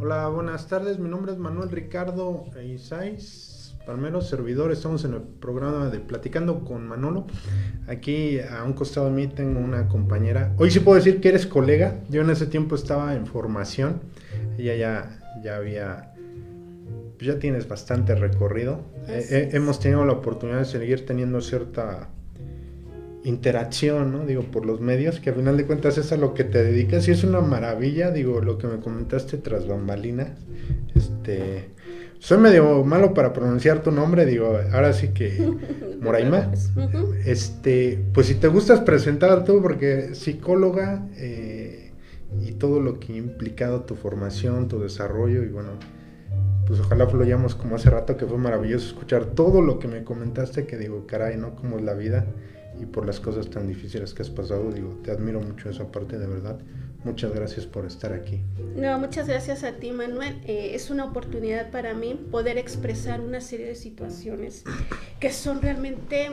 Hola, buenas tardes. Mi nombre es Manuel Ricardo Isais, Palmero, servidor. Estamos en el programa de Platicando con Manolo. Aquí a un costado de mí tengo una compañera. Hoy sí puedo decir que eres colega. Yo en ese tiempo estaba en formación. Ella ya había, pues ya tienes bastante recorrido. Así es. Hemos tenido la oportunidad de seguir teniendo cierta interacción, ¿no? Digo, por los medios, que al final de cuentas es a lo que te dedicas y es una maravilla, digo, lo que me comentaste tras bambalinas. Este, soy medio malo para pronunciar tu nombre, digo, ahora sí que No te Moraima. preocupes. Pues si te gustas presentar tú, porque psicóloga y todo lo que ha implicado tu formación, tu desarrollo y bueno, pues ojalá fluyamos como hace rato que fue maravilloso escuchar todo lo que me comentaste, que digo, caray, ¿no? Cómo es la vida y por las cosas tan difíciles que has pasado, digo, te admiro mucho esa parte, de verdad. Muchas gracias por estar aquí. No, muchas gracias a ti, Manuel. Es una oportunidad para mí poder expresar una serie de situaciones que son realmente,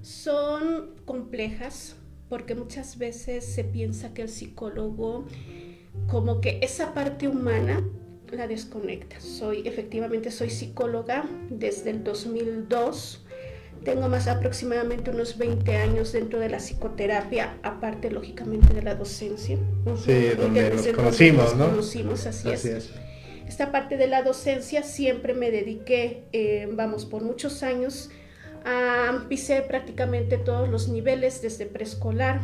son complejas, porque muchas veces se piensa que el psicólogo, como que esa parte humana, la desconecta. Efectivamente, soy psicóloga desde el 2002. Tengo más aproximadamente unos 20 años dentro de la psicoterapia, aparte lógicamente de la docencia. Sí, donde nos Donde nos conocimos, ¿no? conocimos, así Así es. es. Esta parte de la docencia siempre me dediqué, por muchos años, pisé prácticamente todos los niveles, desde preescolar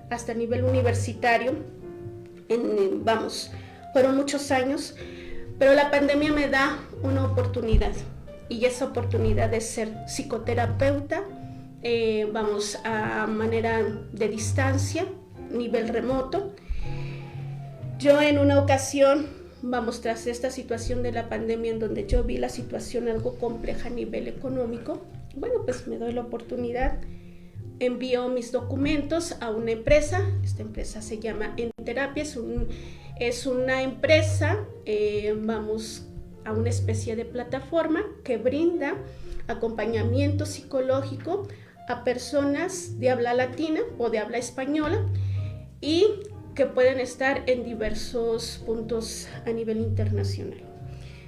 hasta nivel universitario. Fueron muchos años, pero la pandemia me da una oportunidad, y esa oportunidad es ser psicoterapeuta, a manera de distancia, nivel remoto. Yo en una ocasión, tras esta situación de la pandemia en donde yo vi la situación algo compleja a nivel económico, bueno, pues me doy la oportunidad, envío mis documentos a una empresa. Esta empresa se llama Enterapia, es una empresa, a una especie de plataforma que brinda acompañamiento psicológico a personas de habla latina o de habla española, y que pueden estar en diversos puntos a nivel internacional.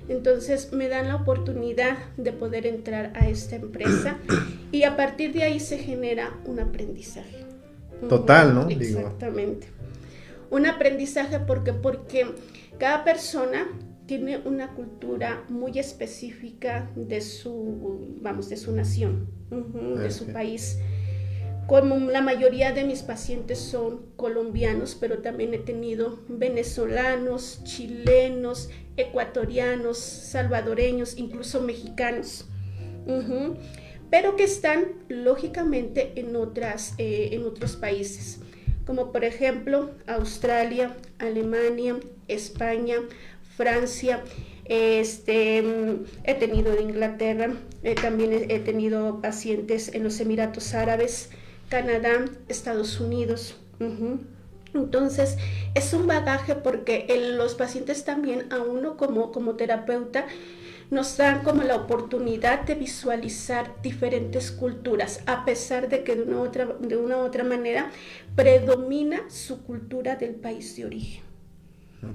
Entonces me dan la oportunidad de poder entrar a esta empresa, y a partir de ahí se genera un aprendizaje. Total, ¿no? Digo, Exactamente. Un aprendizaje porque cada persona tiene una cultura muy específica de su nación, de su sí. país. Como la mayoría de mis pacientes son colombianos, pero también he tenido venezolanos, chilenos, ecuatorianos, salvadoreños, incluso mexicanos. Uh-huh. Pero que están lógicamente en otros países, como por ejemplo Australia, Alemania, España, Francia. He tenido de Inglaterra, también he tenido pacientes en los Emiratos Árabes, Canadá, Estados Unidos. Uh-huh. Entonces, es un bagaje porque los pacientes también, a uno como terapeuta, nos dan como la oportunidad de visualizar diferentes culturas, a pesar de que de una u otra manera predomina su cultura del país de origen.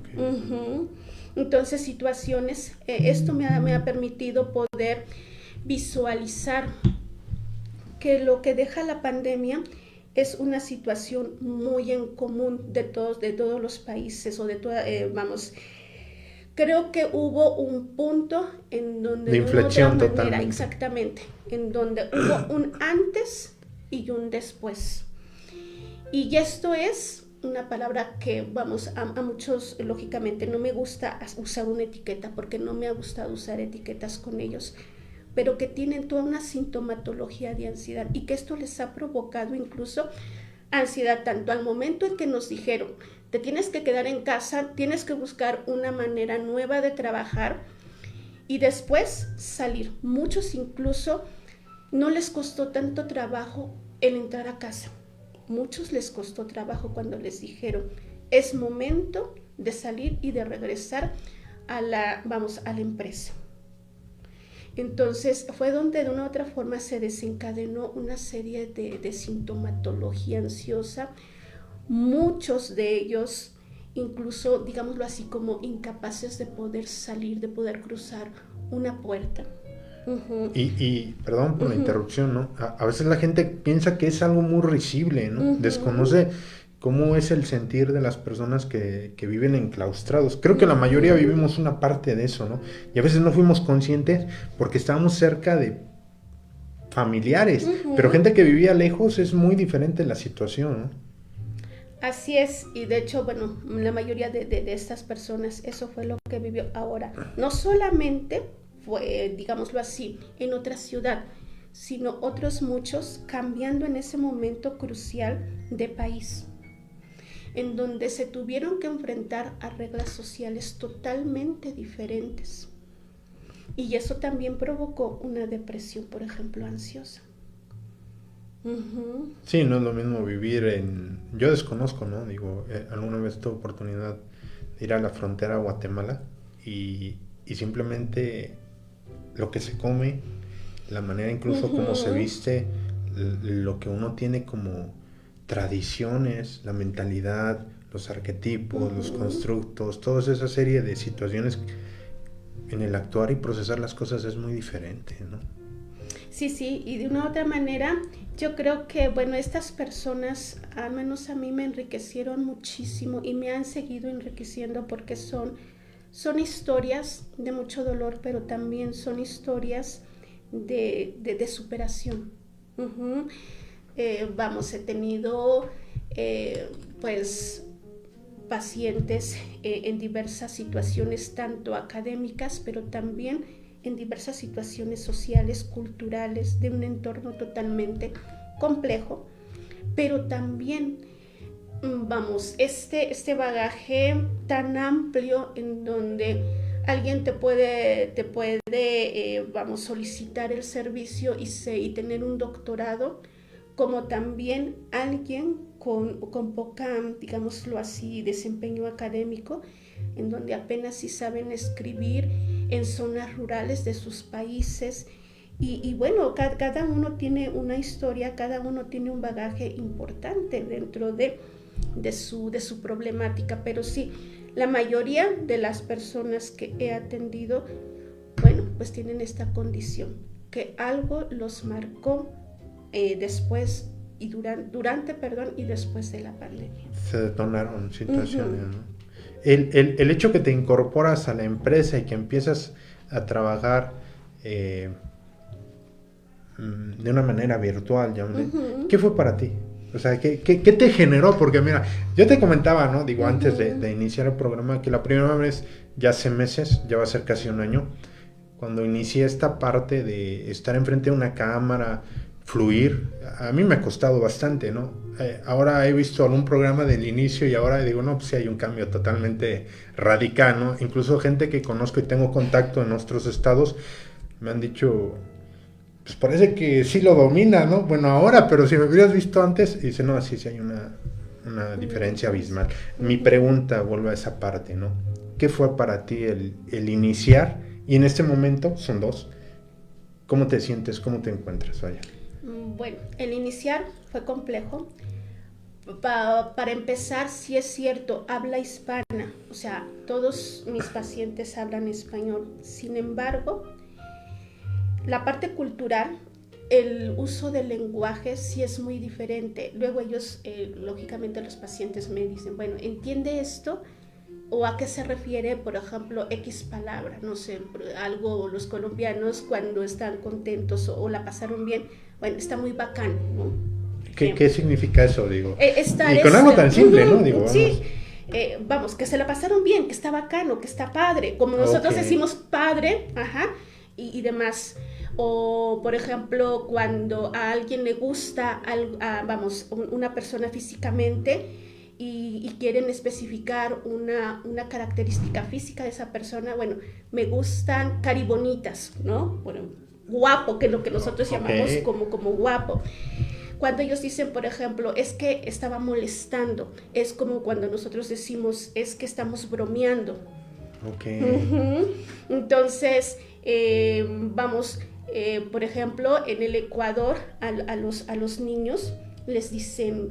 Okay. Uh-huh. Entonces, esto me ha permitido poder visualizar que lo que deja la pandemia es una situación muy en común de todos los países, o de toda, creo que hubo un punto en donde De de una u otra inflexión manera, totalmente. exactamente, en donde hubo un antes y un después. Y esto es una palabra que, a muchos, lógicamente, no me gusta usar una etiqueta, porque no me ha gustado usar etiquetas con ellos, pero que tienen toda una sintomatología de ansiedad, y que esto les ha provocado incluso ansiedad, tanto al momento en que nos dijeron, te tienes que quedar en casa, tienes que buscar una manera nueva de trabajar, y después salir. Muchos incluso no les costó tanto trabajo el entrar a casa. Muchos les costó trabajo cuando les dijeron, es momento de salir y de regresar a la empresa. Entonces fue donde de una u otra forma se desencadenó una serie de sintomatología ansiosa. Muchos de ellos incluso, digámoslo así, como incapaces de poder salir, de poder cruzar una puerta. Uh-huh. Y perdón por la interrupción, ¿no? A veces la gente piensa que es algo muy risible, ¿no? Desconoce cómo es el sentir de las personas que viven enclaustrados. Creo que la mayoría vivimos una parte de eso, ¿no? Y a veces no fuimos conscientes porque estábamos cerca de familiares, pero gente que vivía lejos es muy diferente la situación, ¿no? Así es, y de hecho, bueno, la mayoría de estas personas, eso fue lo que vivió ahora. No solamente fue, digámoslo así, en otra ciudad, sino otros muchos cambiando en ese momento crucial de país, en donde se tuvieron que enfrentar a reglas sociales totalmente diferentes. Y eso también provocó una depresión, por ejemplo, ansiosa. Uh-huh. Sí, no es lo mismo vivir en... Yo desconozco, ¿no? Digo, alguna vez tuve oportunidad de ir a la frontera a Guatemala y simplemente lo que se come, la manera incluso como se viste, lo que uno tiene como tradiciones, la mentalidad, los arquetipos, los constructos, toda esa serie de situaciones en el actuar y procesar las cosas es muy diferente, ¿no? Sí, y de una u otra manera, yo creo que, bueno, estas personas, al menos a mí, me enriquecieron muchísimo y me han seguido enriqueciendo porque son historias de mucho dolor, pero también son historias de superación. Uh-huh. He tenido, pues, pacientes en diversas situaciones, tanto académicas, pero también en diversas situaciones sociales, culturales, de un entorno totalmente complejo, pero también, este bagaje tan amplio en donde alguien te puede solicitar el servicio y tener un doctorado, como también alguien con poca, digámoslo así, desempeño académico, en donde apenas si saben escribir en zonas rurales de sus países. Y bueno, cada uno tiene una historia, cada uno tiene un bagaje importante dentro de su problemática, pero sí, la mayoría de las personas que he atendido, bueno, pues tienen esta condición, que algo los marcó después y durante y después de la pandemia. Se detonaron situaciones, ¿no? El hecho que te incorporas a la empresa y que empiezas a trabajar de una manera virtual, llámale, ¿qué fue para ti? O sea, ¿qué te generó? Porque mira, yo te comentaba, ¿no? Digo, antes de iniciar el programa, que la primera vez, ya hace meses, ya va a ser casi un año, cuando inicié esta parte de estar enfrente de una cámara, fluir, a mí me ha costado bastante, ¿no? Ahora he visto algún programa del inicio y ahora digo, no, pues sí hay un cambio totalmente radical, ¿no? Incluso gente que conozco y tengo contacto en otros estados me han dicho, pues parece que sí lo domina, ¿no? Bueno, ahora, pero si me hubieras visto antes, y dice, no, sí hay una diferencia abismal. Mi pregunta vuelve a esa parte, ¿no? ¿Qué fue para ti el iniciar? Y en este momento, son dos, ¿cómo te sientes? ¿Cómo te encuentras? Vaya. Bueno, el iniciar fue complejo. Para empezar, sí es cierto, habla hispana, o sea, todos mis pacientes hablan español. Sin embargo, la parte cultural, el uso del lenguaje sí es muy diferente. Luego ellos, lógicamente los pacientes me dicen, bueno, ¿entiende esto? ¿O a qué se refiere, por ejemplo, X palabra? No sé, algo, los colombianos cuando están contentos o la pasaron bien, bueno, está muy bacán, ¿no? ¿Qué significa eso, digo? Y con algo tan simple, ¿no? Digo, vamos. Sí, vamos, que se la pasaron bien, que está bacano, que está padre, como nosotros decimos padre, y demás. O, por ejemplo, cuando a alguien le gusta, una persona físicamente, y quieren especificar una característica física de esa persona, bueno, me gustan caribonitas, ¿no? Bueno, guapo, que es lo que nosotros llamamos como guapo. Cuando ellos dicen, por ejemplo, es que estaba molestando, es como cuando nosotros decimos, es que estamos bromeando. Entonces, por ejemplo, en el Ecuador, a los niños les dicen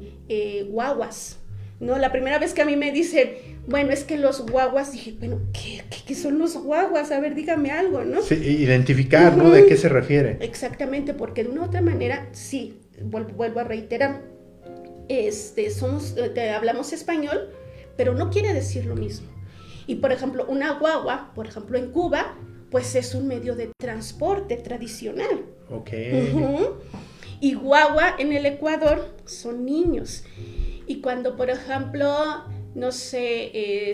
guaguas. ¿no? La primera vez que a mí me dicen, bueno, es que los guaguas, dije, bueno, ¿qué son los guaguas? A ver, dígame algo, ¿no? Sí, identificar, ¿no? ¿De qué se refiere? Exactamente, porque de una u otra manera, sí, vuelvo a reiterar, hablamos español, pero no quiere decir lo mismo. Y por ejemplo, una guagua, por ejemplo, en Cuba, pues es un medio de transporte tradicional. Ok. Y guagua en el Ecuador son niños. Y cuando, por ejemplo, no sé,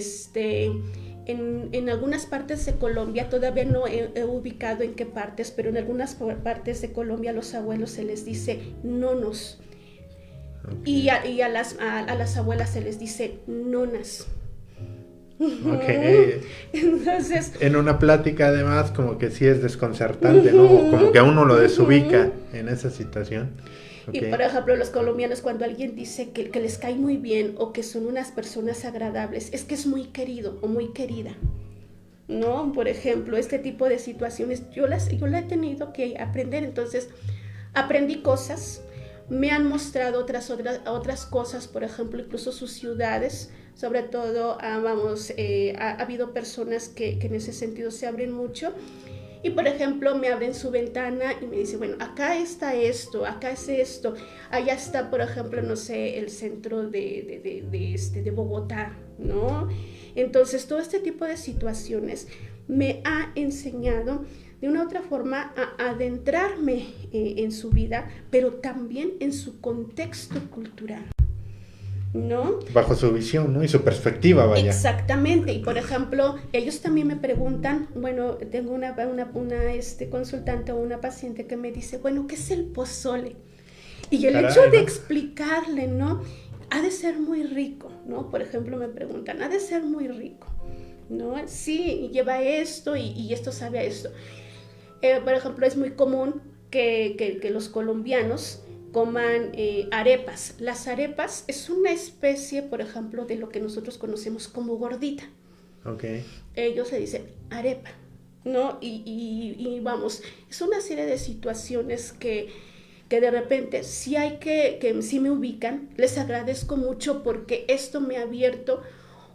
en algunas partes de Colombia, todavía no he ubicado en qué partes, pero en algunas partes de Colombia a los abuelos se les dice nonos. Okay. Y a las abuelas se les dice nonas. Ok. Entonces, en una plática además como que sí es desconcertante, ¿no? Como que a uno lo desubica en esa situación. Okay. Y por ejemplo, los colombianos, cuando alguien dice que les cae muy bien o que son unas personas agradables, es que es muy querido o muy querida, ¿no? Por ejemplo, este tipo de situaciones yo la he tenido que aprender. Entonces aprendí cosas, me han mostrado otras cosas, por ejemplo, incluso sus ciudades. Sobre todo, ha habido personas que en ese sentido se abren mucho. Y por ejemplo, me abren su ventana y me dicen, bueno, acá está esto, acá es esto, allá está, por ejemplo, no sé, el centro de Bogotá, ¿no? Entonces, todo este tipo de situaciones me ha enseñado de una u otra forma a adentrarme en su vida, pero también en su contexto cultural, ¿no? Bajo su visión, ¿no? Y su perspectiva, vaya. Exactamente. Y por ejemplo, ellos también me preguntan, bueno, tengo una consultante o una paciente que me dice, bueno, ¿qué es el pozole? Y el hecho de explicarle, ¿no? Ha de ser muy rico, ¿no? Por ejemplo, me preguntan, ha de ser muy rico, ¿no? Sí, lleva esto y esto sabe a esto. Por ejemplo, es muy común que los colombianos coman arepas. Las arepas es una especie, por ejemplo, de lo que nosotros conocemos como gordita. Okay. Ellos le dicen arepa, ¿no? Y vamos, es una serie de situaciones que de repente sí sí me ubican. Les agradezco mucho porque esto me ha abierto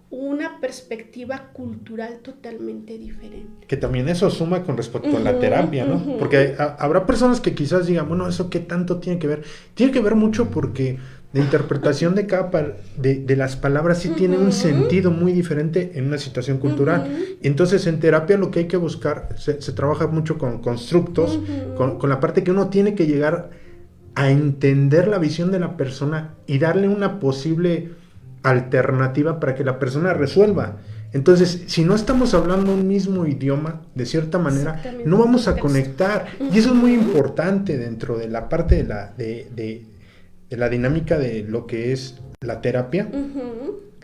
una perspectiva cultural totalmente diferente. Que también eso suma con respecto a la terapia, ¿no? Porque habrá personas que quizás digan, bueno, ¿eso qué tanto tiene que ver? Tiene que ver mucho porque la interpretación de cada de las palabras sí tiene un sentido muy diferente en una situación cultural. Entonces, en terapia lo que hay que buscar, se trabaja mucho con constructos, con la parte que uno tiene que llegar a entender la visión de la persona y darle una posible alternativa para que la persona resuelva. Entonces, si no estamos hablando un mismo idioma, de cierta manera, no vamos a conectar. Y eso es muy importante dentro de la parte de la dinámica de lo que es la terapia.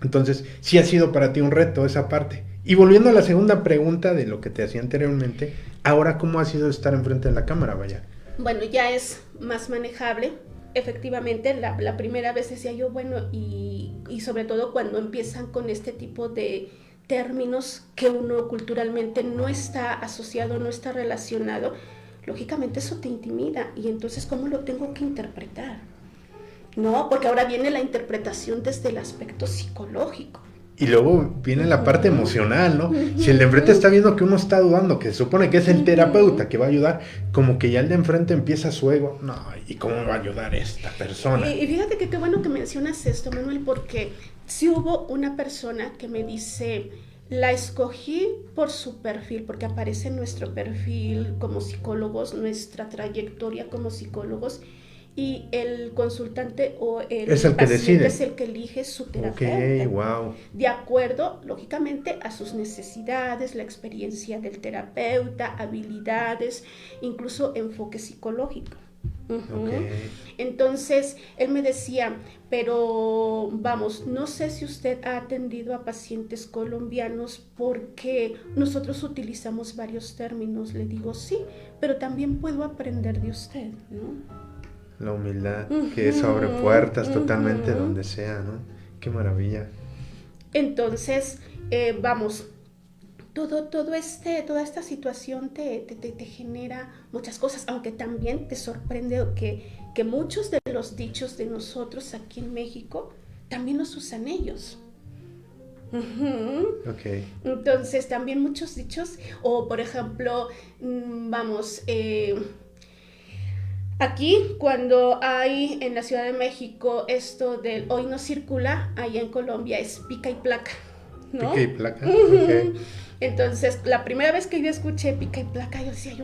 Entonces, sí ha sido para ti un reto esa parte. Y volviendo a la segunda pregunta de lo que te hacía anteriormente, ahora, ¿cómo ha sido estar enfrente de la cámara, vaya? Bueno, ya es más manejable. Efectivamente, la primera vez decía yo, bueno, y sobre todo cuando empiezan con este tipo de términos que uno culturalmente no está asociado, no está relacionado, lógicamente eso te intimida. Y entonces, ¿cómo lo tengo que interpretar? No, porque ahora viene la interpretación desde el aspecto psicológico. Y luego viene la parte emocional, ¿no? Si el de enfrente está viendo que uno está dudando, que se supone que es el terapeuta que va a ayudar, como que ya el de enfrente empieza su ego. No, ¿y cómo va a ayudar esta persona? Y fíjate que qué bueno que mencionas esto, Manuel, porque sí hubo una persona que me dice, la escogí por su perfil, porque aparece en nuestro perfil como psicólogos, nuestra trayectoria como psicólogos, y el consultante o el paciente es el que elige su terapeuta. Okay, wow. De acuerdo, lógicamente, a sus necesidades, la experiencia del terapeuta, habilidades, incluso enfoque psicológico. Okay. Entonces, él me decía, pero vamos, no sé si usted ha atendido a pacientes colombianos porque nosotros utilizamos varios términos. Le digo, sí, pero también puedo aprender de usted, ¿no? La humildad, que eso abre puertas totalmente donde sea, ¿no? Qué maravilla. Entonces, vamos, toda esta situación te genera muchas cosas, aunque también te sorprende que muchos de los dichos de nosotros aquí en México también los usan ellos. Ok. Entonces también muchos dichos, o por ejemplo, vamos, aquí cuando hay en la Ciudad de México esto del hoy no circula, allá en Colombia es pica y placa, ¿no? Pica y placa, ok. Entonces la primera vez que yo escuché pica y placa, yo decía,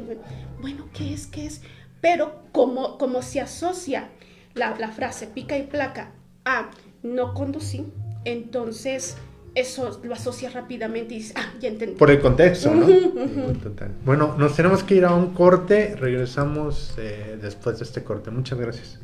bueno, ¿qué es? ¿Qué es? Pero como se asocia la frase pica y placa a no conducir, entonces eso lo asocia rápidamente y dices, ya entendí. Por el contexto, ¿no? Total. Bueno, nos tenemos que ir a un corte, regresamos después de este corte. Muchas gracias.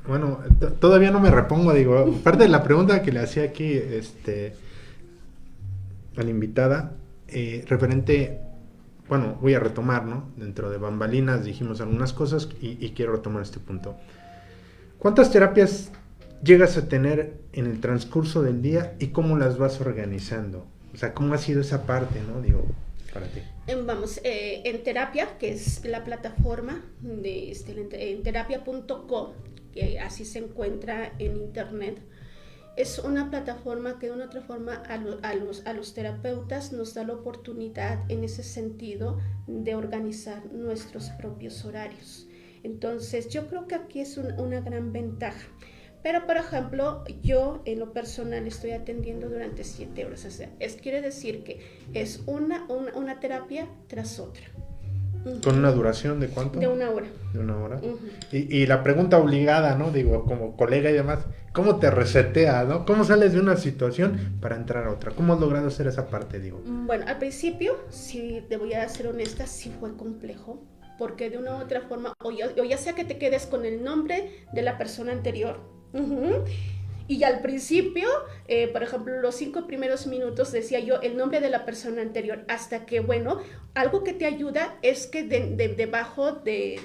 bueno, todavía no me repongo, digo, parte de la pregunta que le hacía aquí, a la invitada, referente, bueno, voy a retomar, ¿no? Dentro de bambalinas dijimos algunas cosas y quiero retomar este punto. ¿Cuántas terapias llegas a tener en el transcurso del día y cómo las vas organizando? O sea, ¿cómo ha sido esa parte, no? Digo, para ti. Vamos, en terapia, que es la plataforma de en terapia.co, que así se encuentra en internet, es una plataforma que de una otra forma a los terapeutas nos da la oportunidad en ese sentido de organizar nuestros propios horarios. Entonces yo creo que aquí es una gran ventaja. Pero, por ejemplo, yo en lo personal estoy atendiendo durante 7 horas. O sea, quiere decir que es una terapia tras otra. ¿Con una duración de cuánto? De 1 hora. De 1 hora. Y la pregunta obligada, ¿no? Digo, como colega y demás, ¿cómo te reseteas, no? ¿Cómo sales de una situación para entrar a otra? ¿Cómo has logrado hacer esa parte, digo? Bueno, al principio, si te voy a ser honesta, sí fue complejo. Porque de una u otra forma, o ya sea que te quedes con el nombre de la persona anterior, y al principio, por ejemplo, los 5 primeros minutos decía yo el nombre de la persona anterior, hasta que, bueno, algo que te ayuda es que debajo de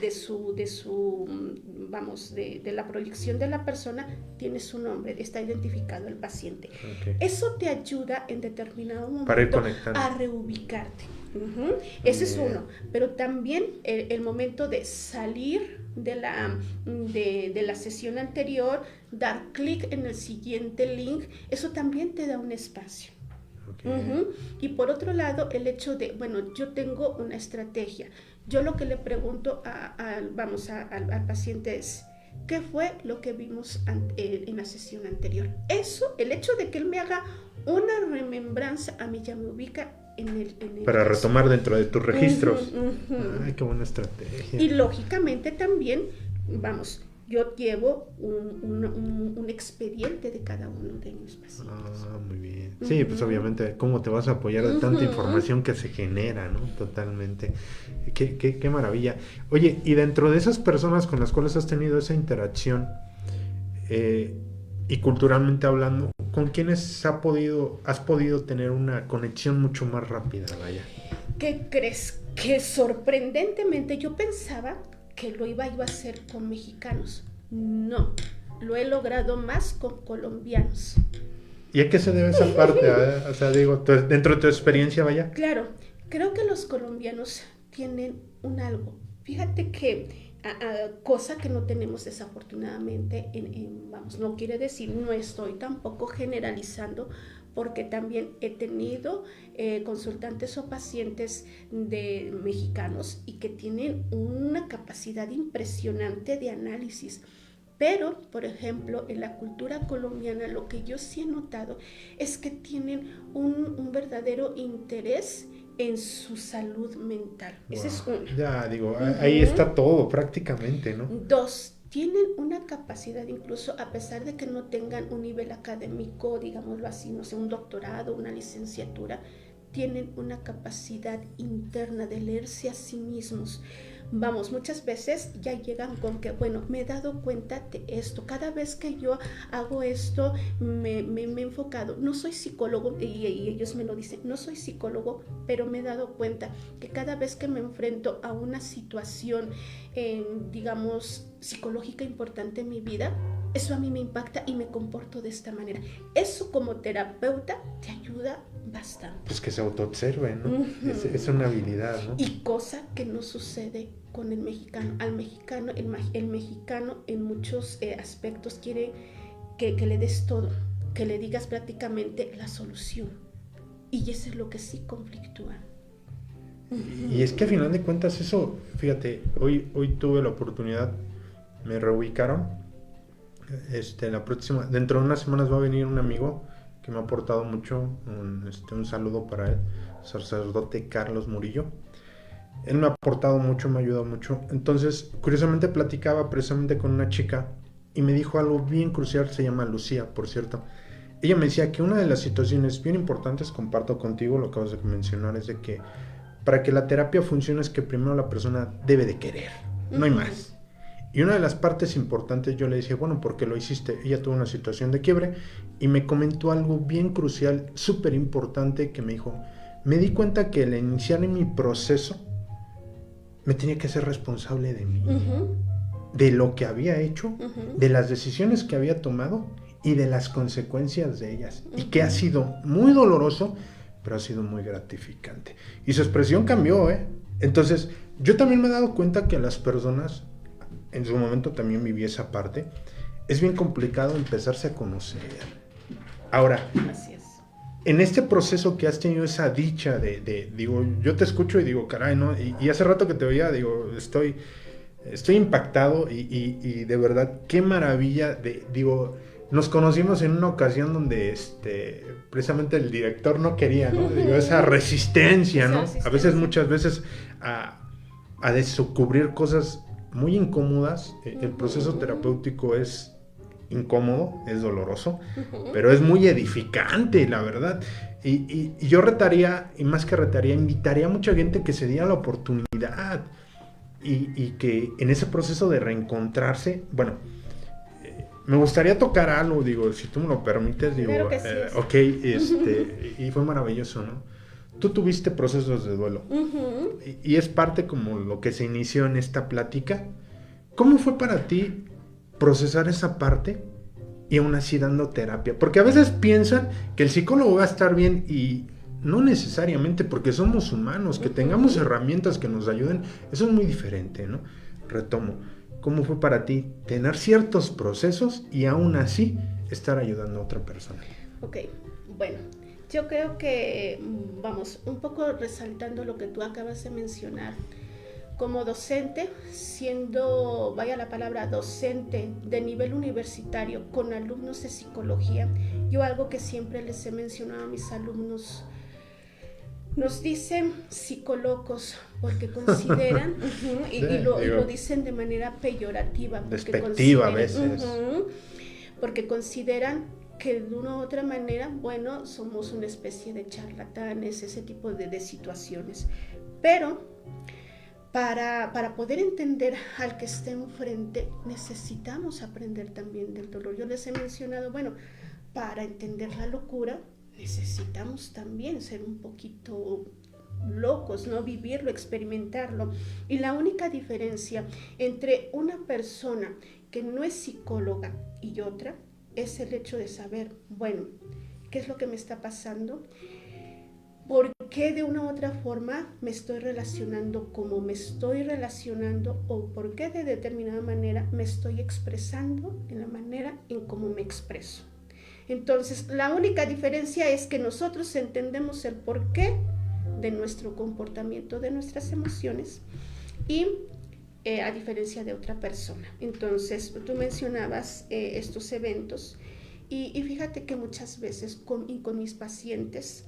la proyección de la persona tiene su nombre, está identificado el paciente. Okay. Eso te ayuda en determinado momento a reubicarte. Ese es uno, pero también el momento de salir de la sesión anterior, dar clic en el siguiente link, eso también te da un espacio. Okay. Y por otro lado, el hecho de, bueno, yo tengo una estrategia. Yo lo que le pregunto al paciente es, ¿qué fue lo que vimos en la sesión anterior? Eso, el hecho de que él me haga una remembranza, a mí ya me ubica en el para caso. Retomar dentro de tus registros. Ay, qué buena estrategia. Y lógicamente también, vamos, yo llevo un expediente de cada uno de mis pacientes. Muy bien. Sí, pues obviamente, ¿cómo te vas a apoyar de tanta información que se genera, no? Totalmente. Qué maravilla. Oye, y dentro de esas personas con las cuales has tenido esa interacción, y culturalmente hablando, ¿con quiénes has podido tener una conexión mucho más rápida, vaya? ¿Qué crees? Que sorprendentemente yo pensaba que lo iba a hacer con mexicanos. No, lo he logrado más con colombianos. ¿Y a qué se debe esa parte? O sea, digo, dentro de tu experiencia, vaya. Claro, creo que los colombianos tienen un algo. Fíjate que cosa que no tenemos desafortunadamente vamos, no quiere decir, no estoy tampoco generalizando, porque también he tenido consultantes o pacientes de mexicanos y que tienen una capacidad impresionante de análisis. Pero, por ejemplo, en la cultura colombiana lo que yo sí he notado es que tienen un verdadero interés en su salud mental. Wow. Ese es uno. Ya, digo, ahí está todo prácticamente, ¿no? 2, tienen una capacidad, incluso a pesar de que no tengan un nivel académico, digámoslo así, no sé, un doctorado, una licenciatura, tienen una capacidad interna de leerse a sí mismos. Vamos, muchas veces ya llegan con que, bueno, me he dado cuenta de esto, cada vez que yo hago esto me he enfocado, no soy psicólogo, y ellos me lo dicen, no soy psicólogo, pero me he dado cuenta que cada vez que me enfrento a una situación, digamos, psicológica importante en mi vida, eso a mí me impacta y me comporto de esta manera. Eso como terapeuta te ayuda bastante. Pues que se autoobserve, ¿no? Es una habilidad, ¿no? Y cosa que no sucede con el mexicano. Al mexicano, el mexicano en muchos aspectos quiere que le des todo, que le digas prácticamente la solución. Y eso es lo que sí conflictúa. Y es que a final de cuentas eso, fíjate, hoy tuve la oportunidad, me reubicaron. Dentro de unas semanas va a venir un amigo que me ha aportado mucho, un saludo para él, sacerdote Carlos Murillo. Él me ha aportado mucho, me ha ayudado mucho. Entonces, curiosamente platicaba precisamente con una chica y me dijo algo bien crucial, se llama Lucía, por cierto. Ella me decía que una de las situaciones bien importantes, comparto contigo, lo que acabas de mencionar, es de que para que la terapia funcione es que primero la persona debe de querer, no hay más. Y una de las partes importantes yo le dije, bueno, ¿por qué lo hiciste? Ella tuvo una situación de quiebre y me comentó algo bien crucial, súper importante, que me dijo, me di cuenta que al iniciar en mi proceso me tenía que ser responsable de mí, de lo que había hecho, de las decisiones que había tomado y de las consecuencias de ellas. Y que ha sido muy doloroso, pero ha sido muy gratificante. Y su expresión cambió, ¿eh? Entonces, yo también me he dado cuenta que a las personas, en su momento también viví esa parte, es bien complicado empezarse a conocer. Ahora, Así es. en este proceso que has tenido esa dicha digo, yo te escucho y digo, caray, ¿no? Y hace rato que te veía, digo, estoy impactado y de verdad, qué maravilla, digo, nos conocimos en una ocasión donde precisamente el director no quería, ¿no? Digo, esa resistencia, ¿no? A veces, muchas veces, a descubrir cosas muy incómodas. El proceso terapéutico es incómodo, es doloroso, pero es muy edificante, la verdad. Y yo retaría, y más que retaría, invitaría a mucha gente que se diera la oportunidad y que en ese proceso de reencontrarse, bueno, me gustaría tocar algo, digo, si tú me lo permites, digo, claro que sí, ok, y fue maravilloso, ¿no? Tú tuviste procesos de duelo, y es parte como lo que se inició en esta plática. ¿Cómo fue para ti procesar esa parte y aún así dando terapia? Porque a veces piensan que el psicólogo va a estar bien y no necesariamente, porque somos humanos, que tengamos herramientas que nos ayuden, eso es muy diferente, ¿no? Retomo, ¿cómo fue para ti tener ciertos procesos y aún así estar ayudando a otra persona? Ok, bueno, yo creo que, vamos, un poco resaltando lo que tú acabas de mencionar. Como docente, siendo, vaya la palabra, docente de nivel universitario con alumnos de psicología, yo algo que siempre les he mencionado a mis alumnos, nos dicen psicolocos porque consideran, y lo dicen de manera peyorativa, despectiva a veces, porque consideran que de una u otra manera, bueno, somos una especie de charlatanes, ese tipo de situaciones. Pero para poder entender al que esté enfrente, necesitamos aprender también del dolor. Yo les he mencionado, bueno, para entender la locura, necesitamos también ser un poquito locos, ¿no? Vivirlo, experimentarlo. Y la única diferencia entre una persona que no es psicóloga y otra es el hecho de saber, bueno, ¿qué es lo que me está pasando? ¿Por qué de una u otra forma me estoy relacionando como me estoy relacionando? ¿O por qué de determinada manera me estoy expresando en la manera en cómo me expreso? Entonces, la única diferencia es que nosotros entendemos el porqué de nuestro comportamiento, de nuestras emociones, y a diferencia de otra persona. Entonces, tú mencionabas estos eventos, y fíjate que muchas veces con mis pacientes,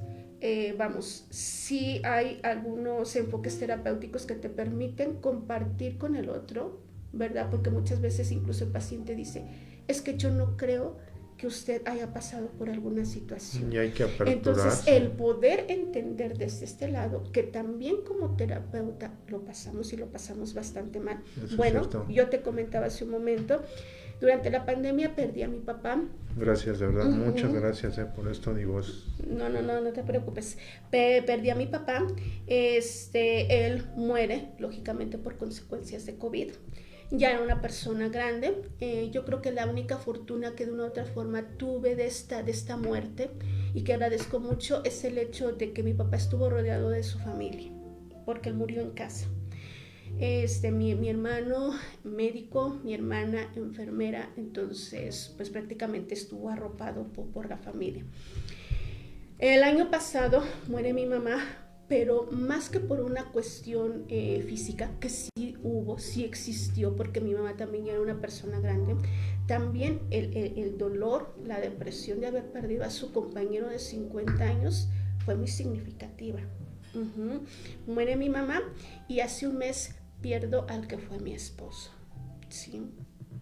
vamos, sí hay algunos enfoques terapéuticos que te permiten compartir con el otro, ¿verdad? Porque muchas veces incluso el paciente dice, es que yo no creo que usted haya pasado por alguna situación. Y hay que aperturarse. Entonces, el poder entender desde este lado, que también como terapeuta lo pasamos bastante mal. Eso bueno, yo te comentaba hace un momento, durante la pandemia perdí a mi papá. Gracias, de verdad, muchas gracias por esto, digo. No te preocupes. Perdí a mi papá, él muere, lógicamente, por consecuencias de COVID. Ya era una persona grande. Yo creo que la única fortuna que de una u otra forma tuve de esta muerte, y que agradezco mucho, es el hecho de que mi papá estuvo rodeado de su familia, porque él murió en casa. Mi hermano médico, mi hermana enfermera, entonces pues prácticamente estuvo arropado por la familia. El año pasado muere mi mamá, pero más que por una cuestión física, que sí existió, porque mi mamá también era una persona grande, también el dolor, la depresión de haber perdido a su compañero de 50 años fue muy significativa. Muere mi mamá y hace un mes pierdo al que fue mi esposo, ¿sí?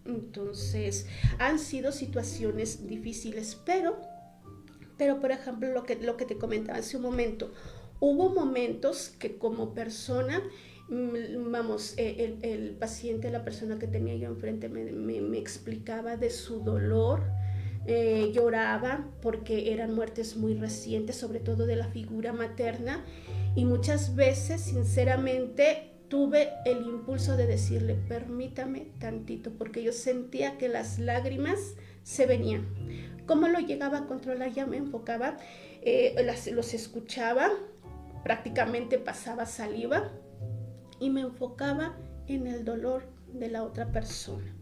Entonces han sido situaciones difíciles, pero por ejemplo lo que te comentaba hace un momento, hubo momentos que como persona Vamos, el paciente, la persona que tenía yo enfrente me explicaba de su dolor, lloraba porque eran muertes muy recientes, sobre todo de la figura materna, y muchas veces, sinceramente, tuve el impulso de decirle, permítame tantito, porque yo sentía que las lágrimas se venían. ¿Cómo lo llegaba a controlar? Ya me enfocaba, los escuchaba, prácticamente pasaba saliva y me enfocaba en el dolor de la otra persona.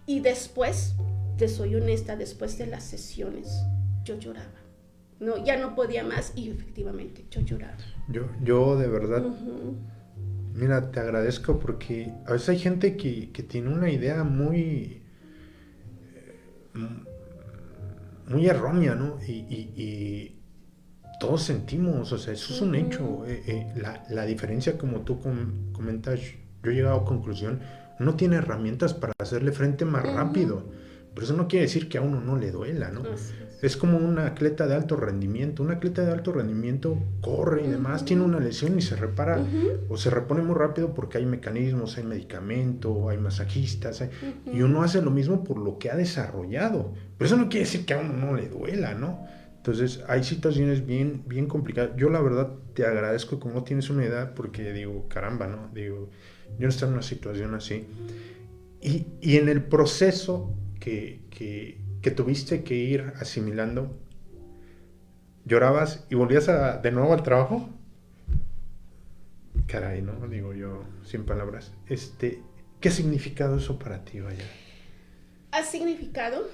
Y después, te soy honesta, después de las sesiones, yo lloraba. No, ya no podía más y efectivamente yo lloraba. Yo de verdad, mira, te agradezco porque a veces hay gente que tiene una idea muy errónea, ¿no? Y todos sentimos, o sea, eso es un hecho. La diferencia, como tú comentas, yo he llegado a conclusión, uno tiene herramientas para hacerle frente más rápido, pero eso no quiere decir que a uno no le duela, ¿no? Es como un atleta de alto rendimiento. Un atleta de alto rendimiento corre y demás, tiene una lesión y se repara o se repone muy rápido porque hay mecanismos, hay medicamento, hay masajistas, y uno hace lo mismo por lo que ha desarrollado. Pero eso no quiere decir que a uno no le duela, ¿no? Entonces hay situaciones bien, bien complicadas. Yo la verdad te agradezco como no tienes una edad porque digo, caramba, ¿no? Digo, yo no estoy en una situación así. Y en el proceso que tuviste que ir asimilando, ¿llorabas y volvías de nuevo al trabajo? Caray, ¿no? Digo yo, sin palabras. ¿Qué ha significado eso para ti, vaya? Ha significado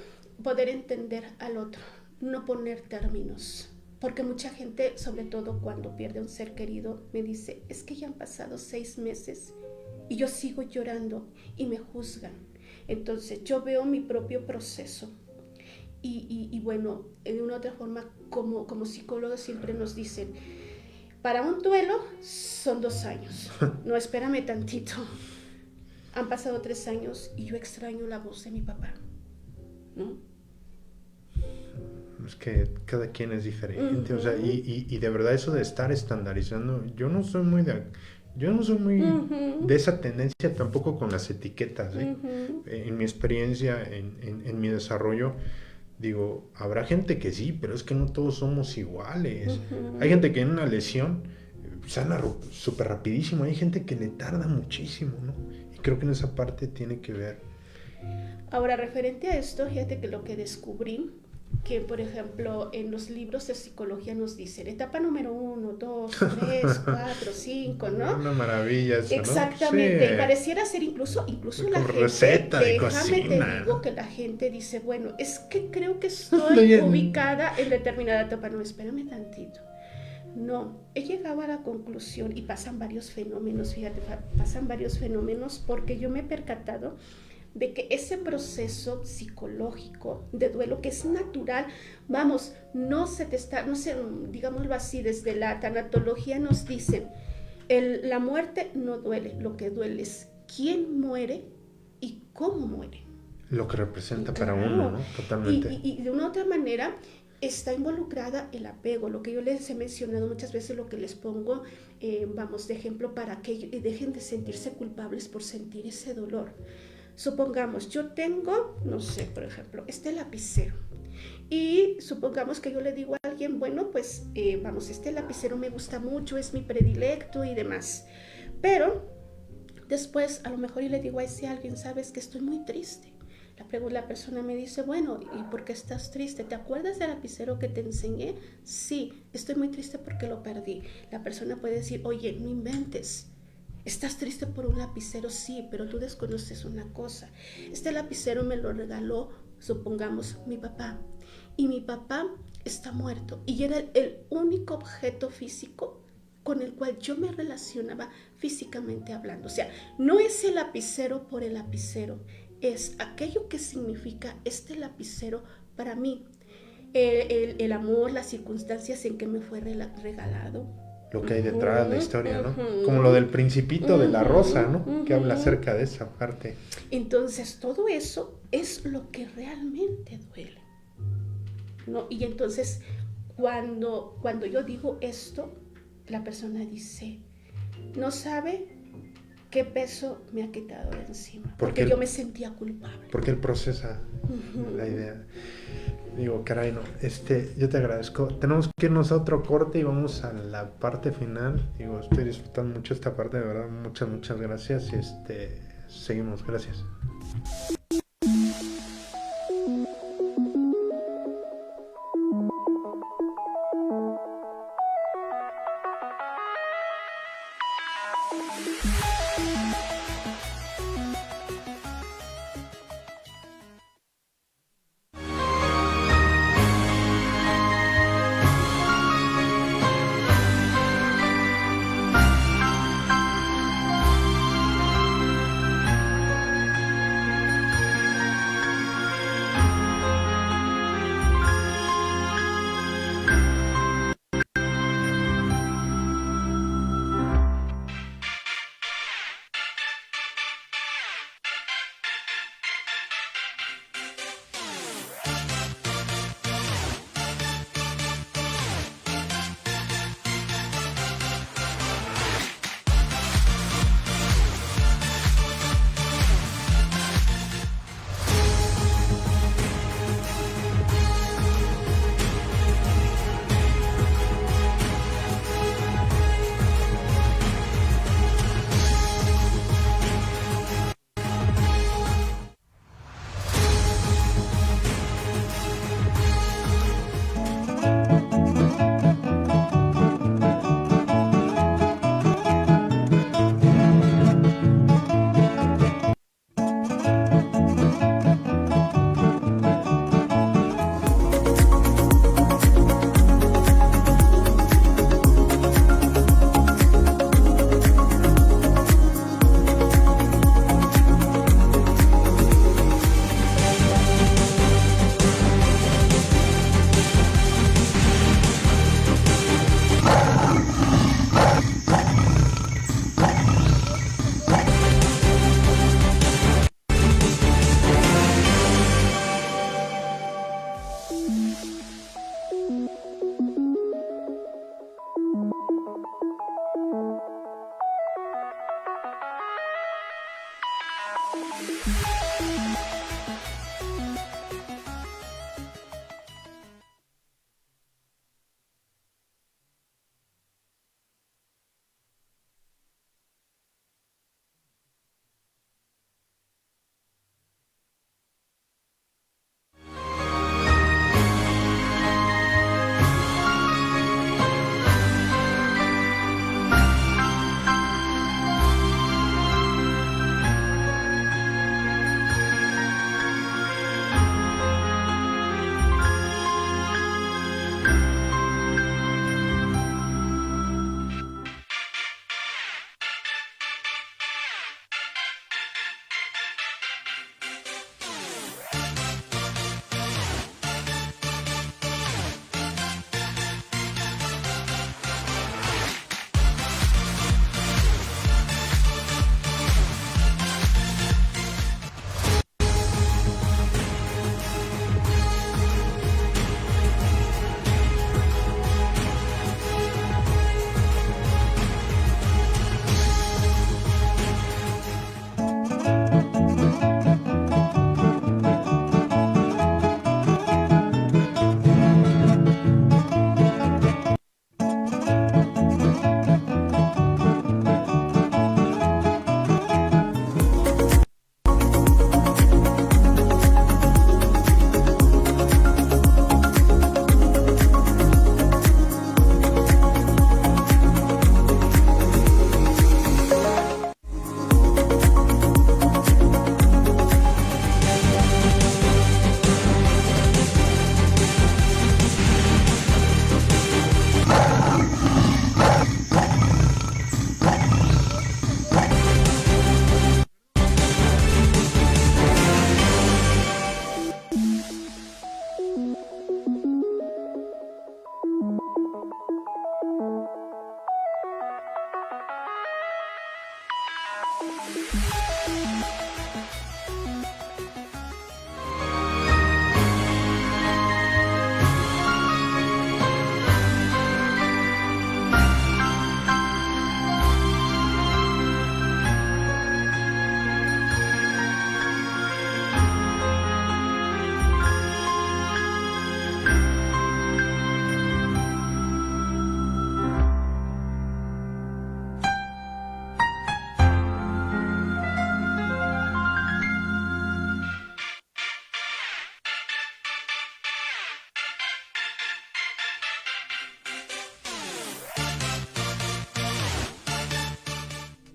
poder entender al otro, no poner términos. Porque mucha gente, sobre todo cuando pierde un ser querido, me dice, es que ya han pasado 6 meses y yo sigo llorando y me juzgan. Entonces yo veo mi propio proceso. Y bueno, de una u otra forma, como psicólogos siempre nos dicen, para un duelo son 2 años. No, espérame tantito. Han pasado 3 años y yo extraño la voz de mi papá, ¿no? Es que cada quien es diferente, o sea, y de verdad eso de estar estandarizando, yo no soy muy de esa tendencia tampoco con las etiquetas, ¿eh? En mi experiencia, en mi desarrollo, digo, habrá gente que sí, pero es que no todos somos iguales. Hay gente que en una lesión sana súper rapidísimo, hay gente que le tarda muchísimo, ¿no? Y creo que en esa parte tiene que ver. Ahora, referente a esto, fíjate que lo que descubrí, que por ejemplo en los libros de psicología nos dicen etapa número 1, 2, 3, 4, 5, ¿no? Una maravilla eso, exactamente, ¿no? y pareciera ser incluso la gente, receta de déjame cocina. te digo que la gente dice, bueno, es que creo que estoy ubicada en determinada etapa. No, espérame tantito. No, he llegado a la conclusión y pasan varios fenómenos, fíjate, porque yo me he percatado de que ese proceso psicológico de duelo que es natural, vamos, no se, digámoslo así, desde la tanatología nos dicen, la muerte no duele, lo que duele es quién muere y cómo muere. Lo que representa para uno, ¿no? Totalmente. Y de una otra manera está involucrada el apego, lo que yo les he mencionado muchas veces, lo que les pongo, vamos, de ejemplo para que dejen de sentirse culpables por sentir ese dolor. Supongamos, yo tengo, no sé, por ejemplo, este lapicero. Y supongamos que yo le digo a alguien, bueno, pues, vamos, este lapicero me gusta mucho, es mi predilecto y demás. Pero después, a lo mejor yo le digo a ese alguien, sabes que estoy muy triste. La persona me dice, bueno, ¿y por qué estás triste? ¿Te acuerdas del lapicero que te enseñé? Sí, estoy muy triste porque lo perdí. La persona puede decir, oye, no inventes. ¿Estás triste por un lapicero? Sí, pero tú desconoces una cosa. Este lapicero me lo regaló, supongamos, mi papá. Y mi papá está muerto. Y era el único objeto físico con el cual yo me relacionaba físicamente hablando. O sea, no es el lapicero por el lapicero. Es aquello que significa este lapicero para mí. El amor, las circunstancias en que me fue regalado. Lo que hay detrás de la historia, ¿no? Como lo del Principito de la Rosa, ¿no? Que habla acerca de esa parte. Entonces, todo eso es lo que realmente duele, ¿no? Y entonces, cuando yo digo esto, la persona dice, no sabe ¿qué peso me ha quitado de encima? Porque yo me sentía culpable. Porque él procesa la idea. Digo, caray, no. Yo te agradezco. Tenemos que irnos a otro corte y vamos a la parte final. Digo, estoy disfrutando mucho esta parte, de verdad. Muchas gracias. Seguimos. Gracias.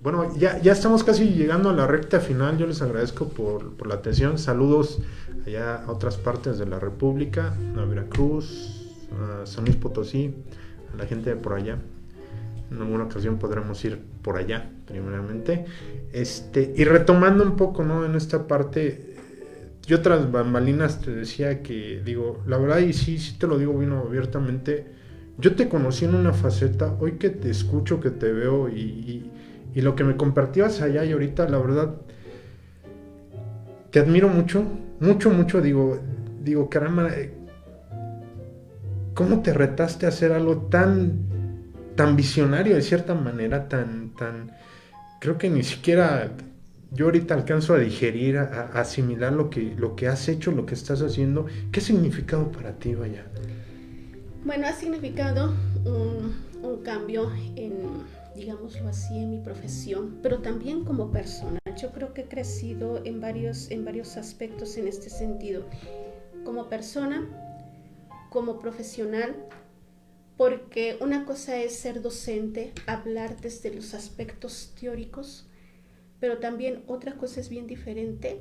bueno, ya estamos casi llegando a la recta final. Yo les agradezco por la atención. Saludos allá a otras partes de la República, a Veracruz, a San Luis Potosí, a la gente de por allá. En alguna ocasión podremos ir por allá, primeramente. Y retomando un poco, ¿no? En esta parte, yo tras bambalinas te decía que, digo, la verdad, y sí te lo digo bien abiertamente, yo te conocí en una faceta, hoy que te escucho, que te veo y lo que me compartías allá y ahorita, la verdad, te admiro mucho, mucho, digo, caramba, ¿cómo te retaste a hacer algo tan visionario de cierta manera, tan, creo que ni siquiera yo ahorita alcanzo a digerir, a asimilar lo que has hecho, lo que estás haciendo? ¿Qué ha significado para ti, vaya? Bueno, ha significado un cambio en, digámoslo así, en mi profesión, pero también como persona. Yo creo que he crecido en varios aspectos en este sentido, como persona, como profesional, porque una cosa es ser docente, hablar desde los aspectos teóricos, pero también otra cosa es bien diferente,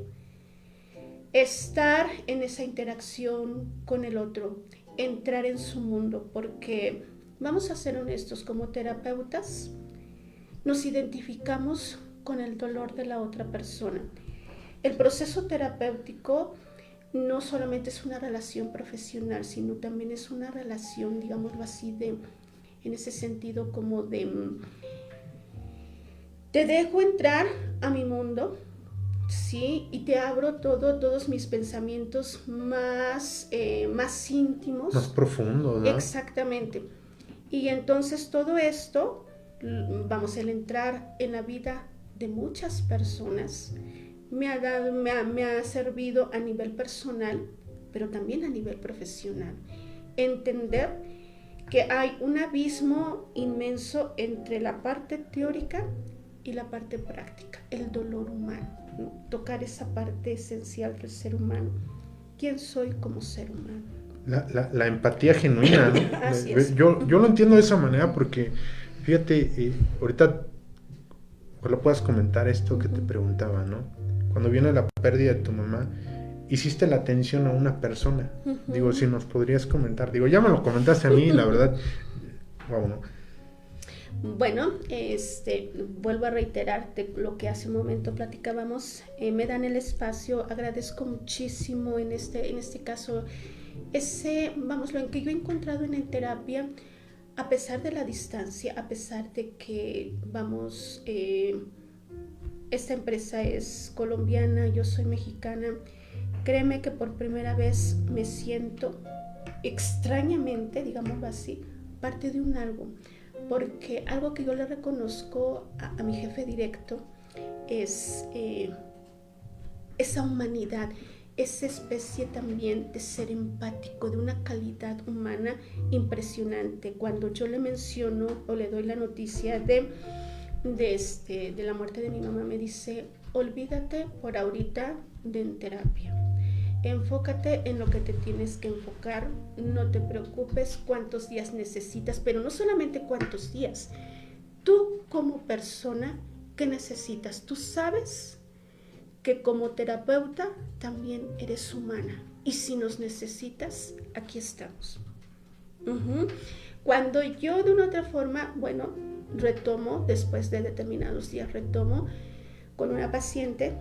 estar en esa interacción con el otro, entrar en su mundo, porque vamos a ser honestos, como terapeutas nos identificamos con el dolor de la otra persona. El proceso terapéutico no solamente es una relación profesional, sino también es una relación, digámoslo así, en ese sentido como de te dejo entrar a mi mundo, ¿sí? Y te abro todos mis pensamientos más íntimos. Más profundo, ¿no? Exactamente. Y entonces todo esto, vamos, el entrar en la vida de muchas personas, me ha servido a nivel personal, pero también a nivel profesional. Entender que hay un abismo inmenso entre la parte teórica y la parte práctica, el dolor humano, ¿no? Tocar esa parte esencial del ser humano. ¿Quién soy como ser humano? La empatía genuina, ¿no? Así es. Yo lo entiendo de esa manera porque, fíjate, ahorita ojalá puedas comentar esto que te preguntaba, ¿no? Cuando viene la pérdida de tu mamá, hiciste la atención a una persona. Digo, si nos podrías comentar. Digo, ya me lo comentaste a mí, la verdad. Wow, ¿no? Bueno, vuelvo a reiterarte lo que hace un momento platicábamos. Me dan el espacio, agradezco muchísimo en este caso lo que yo he encontrado en terapia, a pesar de la distancia, a pesar de que, esta empresa es colombiana, yo soy mexicana, créeme que por primera vez me siento extrañamente, digámoslo así, parte de un algo. Porque algo que yo le reconozco a mi jefe directo es esa humanidad, esa especie también de ser empático, de una calidad humana impresionante. Cuando yo le menciono o le doy la noticia de la muerte de mi mamá, me dice, olvídate por ahorita de terapia. Enfócate en lo que te tienes que enfocar, no te preocupes cuántos días necesitas, pero no solamente cuántos días. Tú como persona, ¿qué necesitas? Tú sabes que como terapeuta también eres humana y si nos necesitas, aquí estamos. Cuando yo de una otra forma, retomo, después de determinados días retomo con una paciente,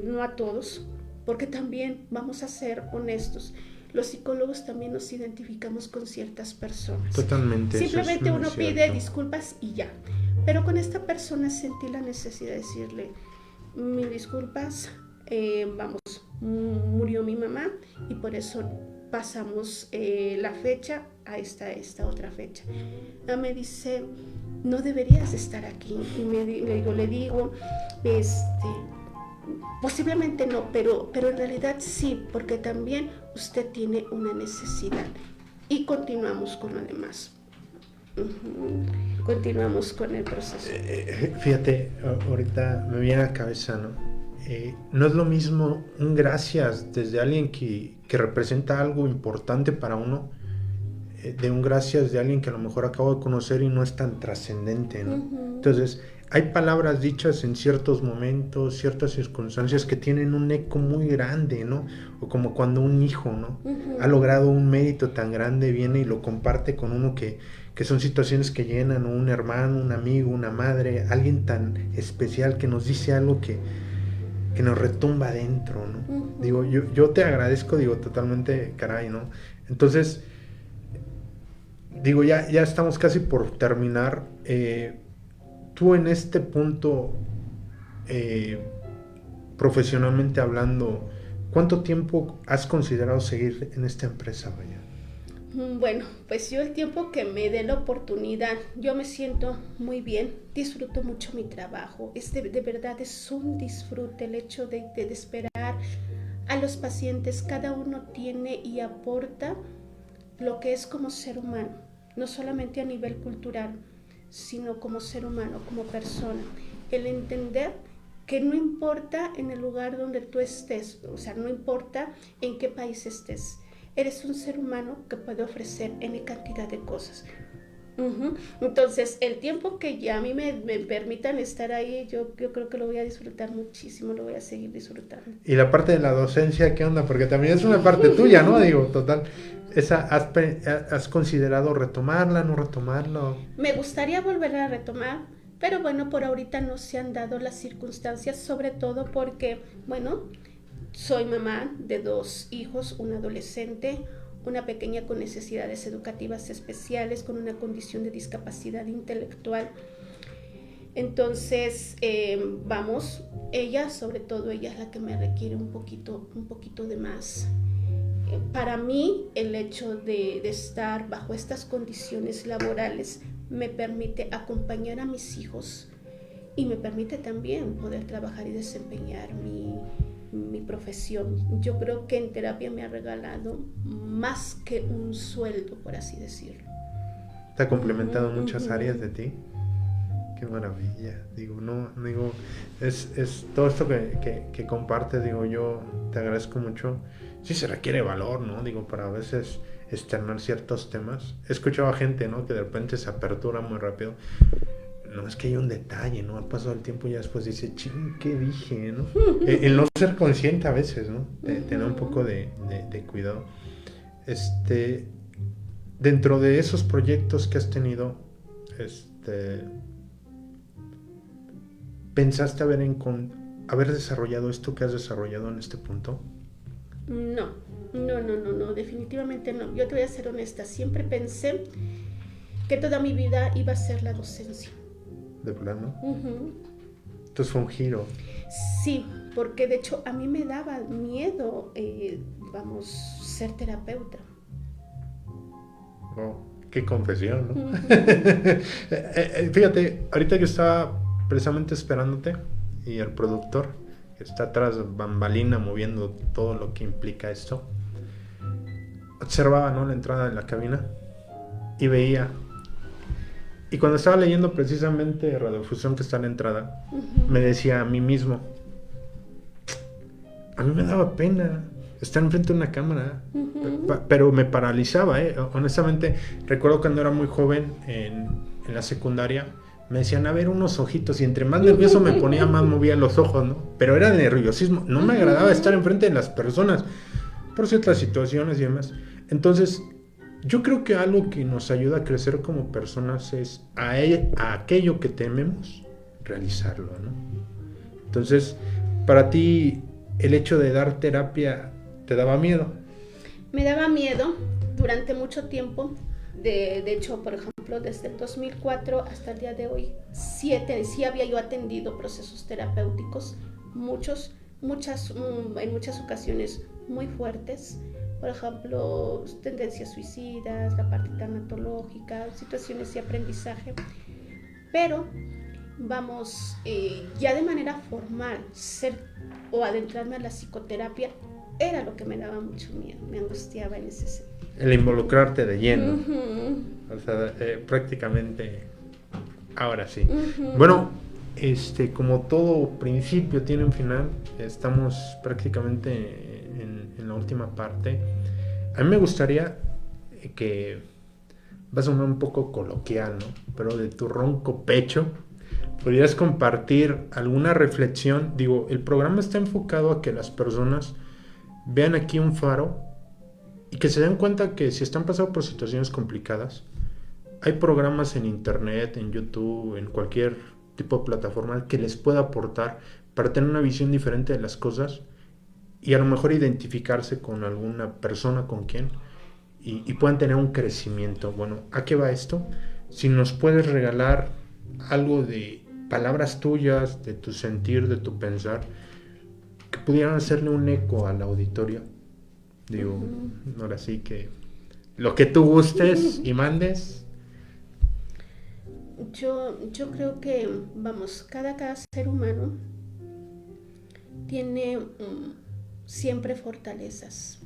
no a todos, porque también vamos a ser honestos, los psicólogos también nos identificamos con ciertas personas. Totalmente. Simplemente uno pide disculpas y ya. Pero con esta persona sentí la necesidad de decirle, mis disculpas, murió mi mamá y por eso pasamos la fecha a esta otra fecha. Me dice, no deberías de estar aquí. Y le digo, posiblemente no, pero en realidad sí, porque también usted tiene una necesidad. Y continuamos con lo demás. Continuamos con el proceso. Fíjate, ahorita me viene a la cabeza, ¿no? No es lo mismo un gracias desde alguien que representa algo importante para uno, de un gracias de alguien que a lo mejor acabo de conocer y no es tan trascendente, ¿no? Entonces, hay palabras dichas en ciertos momentos, ciertas circunstancias que tienen un eco muy grande, ¿no? O como cuando un hijo, ¿no? Ha logrado un mérito tan grande, viene y lo comparte con uno que son situaciones que llenan, ¿no? Un hermano, un amigo, una madre, alguien tan especial que nos dice algo que nos retumba adentro, ¿no? Digo, yo te agradezco, digo, totalmente, caray, ¿no? Entonces, digo, ya estamos casi por terminar. Tú en este punto, profesionalmente hablando, ¿cuánto tiempo has considerado seguir en esta empresa, vaya? Bueno, pues yo el tiempo que me dé la oportunidad, yo me siento muy bien, disfruto mucho mi trabajo, de verdad es un disfrute el hecho de esperar a los pacientes, cada uno tiene y aporta lo que es como ser humano, no solamente a nivel cultural, sino como ser humano, como persona, el entender que no importa en el lugar donde tú estés, o sea, no importa en qué país estés, eres un ser humano que puede ofrecer N cantidad de cosas. Entonces, el tiempo que ya a mí me permitan estar ahí, yo creo que lo voy a disfrutar muchísimo, lo voy a seguir disfrutando. Y la parte de la docencia, ¿qué onda? Porque también es una parte tuya, ¿no? Digo, total. ¿Has considerado retomarla, no retomarla? Me gustaría volver a retomar, pero bueno, por ahorita no se han dado las circunstancias, sobre todo porque, bueno, soy mamá de 2 hijos, un adolescente, una pequeña con necesidades educativas especiales, con una condición de discapacidad intelectual. Entonces, vamos, ella, sobre todo ella es la que me requiere un poquito de más. Para mí, el hecho de estar bajo estas condiciones laborales me permite acompañar a mis hijos y me permite también poder trabajar y desempeñar mi profesión. Yo creo que en terapia me ha regalado más que un sueldo, por así decirlo. ¿Te ha complementado muchas áreas de ti? Qué maravilla. Digo, es todo esto que compartes, digo, yo te agradezco mucho. Sí se requiere valor, ¿no? Digo, para a veces externar ciertos temas. He escuchado a gente, ¿no? Que de repente se apertura muy rápido. No, es que hay un detalle, ¿no? Ha pasado el tiempo y ya después dice, ching, ¿qué dije, no? El no ser consciente a veces, ¿no? Tener un poco de cuidado. Dentro de esos proyectos que has tenido, ¿pensaste haber desarrollado esto que has desarrollado en este punto? No, definitivamente no. Yo te voy a ser honesta, siempre pensé que toda mi vida iba a ser la docencia. ¿De plano? Entonces fue un giro. Sí, porque de hecho a mí me daba miedo, ser terapeuta. Oh, qué confesión, ¿no? Fíjate, ahorita que estaba precisamente esperándote y el productor que está atrás bambalina moviendo todo lo que implica esto, observaba, ¿no?, la entrada de la cabina y veía. Y cuando estaba leyendo precisamente Radiofusión, que está en la entrada, me decía a mí mismo, a mí me daba pena estar enfrente de una cámara, pero me paralizaba, honestamente. Recuerdo cuando era muy joven en la secundaria, me decían, a ver, unos ojitos, y entre más nervioso me ponía, más movía los ojos, ¿no? Pero era nerviosismo, no me agradaba estar enfrente de las personas por ciertas situaciones y demás. Entonces, yo creo que algo que nos ayuda a crecer como personas es a aquello que tememos, realizarlo, ¿no? Entonces, para ti, el hecho de dar terapia, ¿te daba miedo? Me daba miedo durante mucho tiempo. De hecho, por ejemplo, desde el 2004 hasta el día de hoy, sí había yo atendido procesos terapéuticos, en muchas ocasiones muy fuertes. Por ejemplo, tendencias suicidas, la parte tanatológica, situaciones de aprendizaje. Pero, ya de manera formal, o adentrarme a la psicoterapia, era lo que me daba mucho miedo, me angustiaba en ese sentido. El involucrarte de lleno. O sea, prácticamente, ahora sí. Bueno, como todo principio tiene un final, estamos prácticamente en la última parte. A mí me gustaría que, va a sonar un poco coloquial, ¿no?, pero de tu ronco pecho ¿podrías compartir alguna reflexión? Digo, el programa está enfocado a que las personas vean aquí un faro y que se den cuenta que si están pasando por situaciones complicadas, hay programas en internet, en YouTube, en cualquier tipo de plataforma que les pueda aportar para tener una visión diferente de las cosas y a lo mejor identificarse con alguna persona con quien y puedan tener un crecimiento. Bueno, ¿a qué va esto? Si nos puedes regalar algo de palabras tuyas, de tu sentir, de tu pensar, que pudieran hacerle un eco al auditorio. Digo, ahora sí que lo que tú gustes y mandes. Yo creo que, vamos, cada ser humano tiene siempre fortalezas.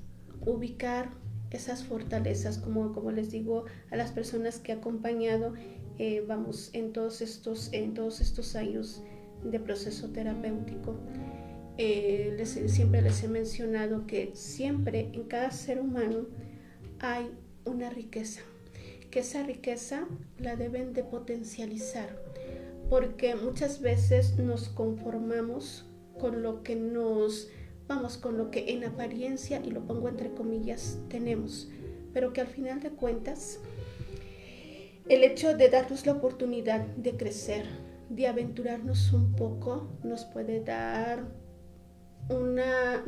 Ubicar esas fortalezas, como les digo a las personas que he acompañado, vamos, en todos estos años de proceso terapéutico, siempre les he mencionado que siempre en cada ser humano hay una riqueza, que esa riqueza la deben de potencializar, porque muchas veces nos conformamos con lo que con lo que en apariencia, y lo pongo entre comillas, tenemos, pero que al final de cuentas, el hecho de darnos la oportunidad de crecer, de aventurarnos un poco, nos puede dar una,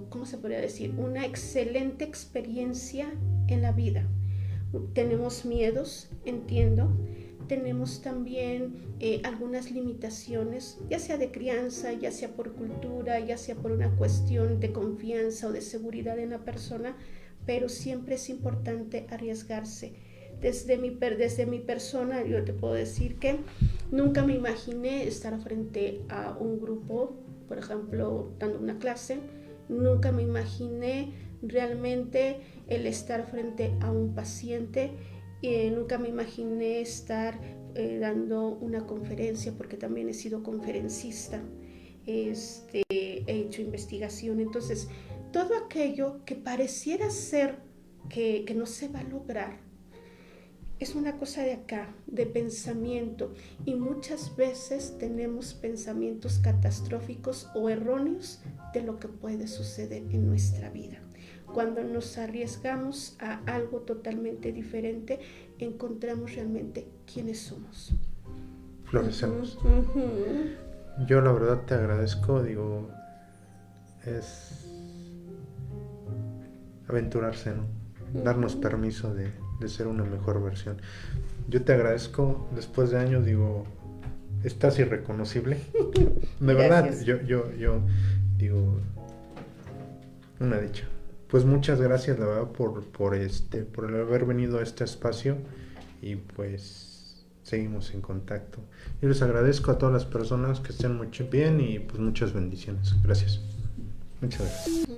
¿cómo se podría decir? Una excelente experiencia en la vida. Tenemos miedos, entiendo. Tenemos también algunas limitaciones, ya sea de crianza, ya sea por cultura, ya sea por una cuestión de confianza o de seguridad en la persona, pero siempre es importante arriesgarse. Desde mi persona, yo te puedo decir que nunca me imaginé estar frente a un grupo, por ejemplo, dando una clase. Nunca me imaginé realmente el estar frente a un paciente. Nunca me imaginé estar dando una conferencia, porque también he sido conferencista, he hecho investigación. Entonces, todo aquello que pareciera ser que no se va a lograr, es una cosa de acá, de pensamiento, y muchas veces tenemos pensamientos catastróficos o erróneos de lo que puede suceder en nuestra vida. Cuando nos arriesgamos a algo totalmente diferente, encontramos realmente quiénes somos. Florecemos. Yo la verdad te agradezco, digo, es aventurarse, ¿no? Darnos permiso de ser una mejor versión. Yo te agradezco, después de años, digo, estás irreconocible. De verdad, yo digo, una dicha. Pues muchas gracias, la verdad, por haber venido a este espacio y pues seguimos en contacto. Yo les agradezco a todas las personas que estén muy bien y pues muchas bendiciones. Gracias. Muchas gracias.